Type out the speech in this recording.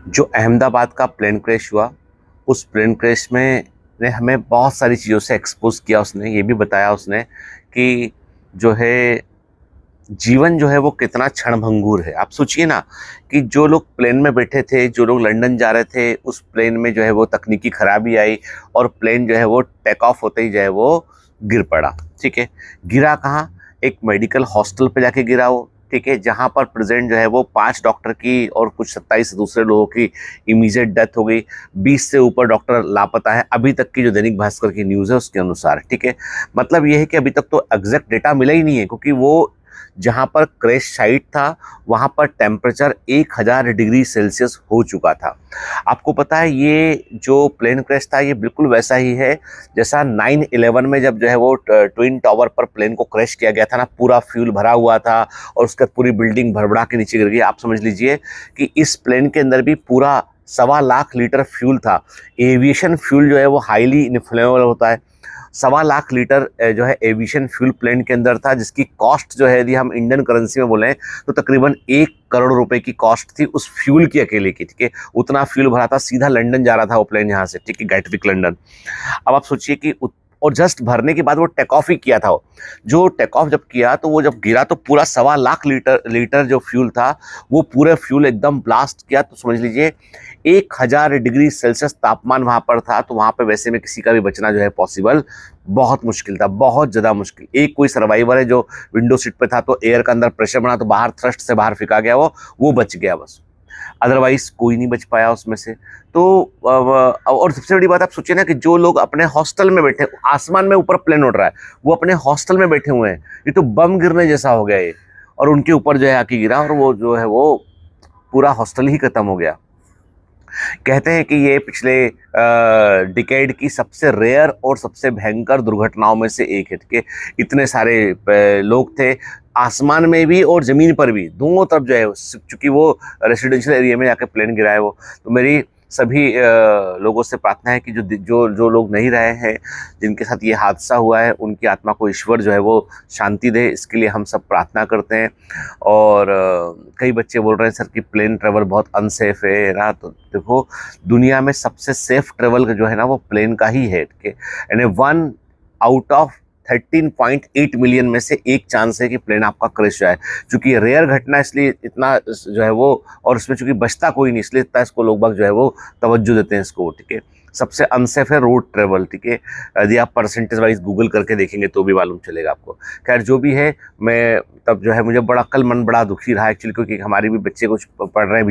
जो अहमदाबाद का plane crash हुआ, उस प्लेन क्रैश में ने हमें बहुत सारी चीज़ों से एक्सपोज़ किया। उसने ये भी बताया उसने कि जो है जीवन जो है वो कितना क्षणभंगुर है। आप सोचिए ना कि जो लोग प्लेन में बैठे थे, जो लोग लंदन जा रहे थे, उस प्लेन में जो है वो तकनीकी खराबी आई और प्लेन जो है वो टेक ऑफ होते ही जो है वो गिर पड़ा। ठीक है, गिरा कहाँ? एक मेडिकल हॉस्टल पे जाके गिरा वो। ठीक है, जहाँ पर प्रेजेंट जो है वो 5 डॉक्टर की और कुछ 27 दूसरे लोगों की इमीडिएट डेथ हो गई। 20 से ऊपर डॉक्टर लापता है, अभी तक की जो दैनिक भास्कर की न्यूज़ है उसके अनुसार। ठीक है, मतलब ये है कि अभी तक तो एग्जैक्ट डेटा मिला ही नहीं है, क्योंकि वो जहाँ पर क्रैश साइट था वहाँ पर टेम्परेचर 1000 डिग्री सेल्सियस हो चुका था। आपको पता है ये जो प्लेन क्रैश था ये बिल्कुल वैसा ही है जैसा 9/11 में जब जो है वो ट्विन टावर पर प्लेन को क्रैश किया गया था ना, पूरा फ्यूल भरा हुआ था और उसका पूरी बिल्डिंग भरभरा के नीचे गिर गई। आप समझ लीजिए कि इस प्लेन के अंदर भी पूरा 1.25 लीटर फ्यूल था। एविएशन फ्यूल जो है वो हाईली इन्फ्लेमेबल होता है। 1.25 लीटर जो है एविएशन फ्यूल प्लेन के अंदर था, जिसकी कॉस्ट जो है यदि हम इंडियन करेंसी में बोलें तो तकरीबन 1 करोड़ रुपए की कॉस्ट थी उस फ्यूल की अकेले की। ठीक है, उतना फ्यूल भरा था, सीधा लंदन जा रहा था वो प्लेन यहाँ से। ठीक है, गैटविक लंदन। अब आप सोचिए कि और जस्ट भरने के बाद वो टेक ऑफ ही किया था। जो टेक ऑफ जब किया तो वो जब गिरा तो पूरा 1.25 लीटर जो फ्यूल था वो पूरे फ्यूल एकदम ब्लास्ट किया। तो समझ लीजिए 1000 डिग्री सेल्सियस तापमान वहां पर था। तो वहां पर वैसे में किसी का भी बचना जो है पॉसिबल बहुत मुश्किल था, बहुत ज्यादा मुश्किल। एक कोई सर्वाइवर है जो विंडो सीट पे था, तो एयर का अंदर प्रेशर बना तो बाहर थ्रस्ट से बाहर फेंका गया, वो बच गया बस। अदरवाइज कोई नहीं बच पाया उसमें से। तो और सबसे बड़ी बात आप सोचिए ना कि जो लोग अपने हॉस्टल में बैठे, आसमान में ऊपर प्लेन उड़ रहा है, वो अपने हॉस्टल में बैठे हुए हैं, ये तो बम गिरने जैसा हो गया ये। और उनके ऊपर जो है आके गिरा और वो जो है वो पूरा हॉस्टल ही खत्म हो गया। कहते हैं कि ये पिछले डिकेड की सबसे रेयर और सबसे भयंकर दुर्घटनाओं में से एक है कि इतने सारे लोग थे आसमान में भी और जमीन पर भी, दोनों तरफ जो है, चूंकि वो रेसिडेंशियल एरिया में जाकर प्लेन गिरा है वो। तो मेरी सभी लोगों से प्रार्थना है कि जो जो जो लोग नहीं रहे हैं, जिनके साथ ये हादसा हुआ है, उनकी आत्मा को ईश्वर जो है वो शांति दे, इसके लिए हम सब प्रार्थना करते हैं। और कई बच्चे बोल रहे हैं सर कि प्लेन ट्रेवल बहुत अनसेफ है ना। तो देखो, दुनिया में सबसे सेफ ट्रेवल जो है ना वो प्लेन का ही है। यानी 1 आउट ऑफ 13.8 मिलियन में से एक चांस है कि प्लेन आपका क्रैश जाए। चूंकि रेयर घटना इसलिए इतना जो है वो, और इसमें चूंकि बचता कोई नहीं इसलिए इतना इसको लोग बाग जो है वो तवज्जो देते हैं इसको। ठीक है, सबसे अनसेफ है रोड ट्रेवल। ठीक है, यदि आप परसेंटेज वाइज गूगल करके देखेंगे तो भी मालूम चलेगा आपको। खैर जो भी है, मैं तब जो है मुझे बड़ा कल मन बड़ा दुखी रहा एक्चुअली, क्योंकि हमारे भी बच्चे कुछ पढ़ रहे हैं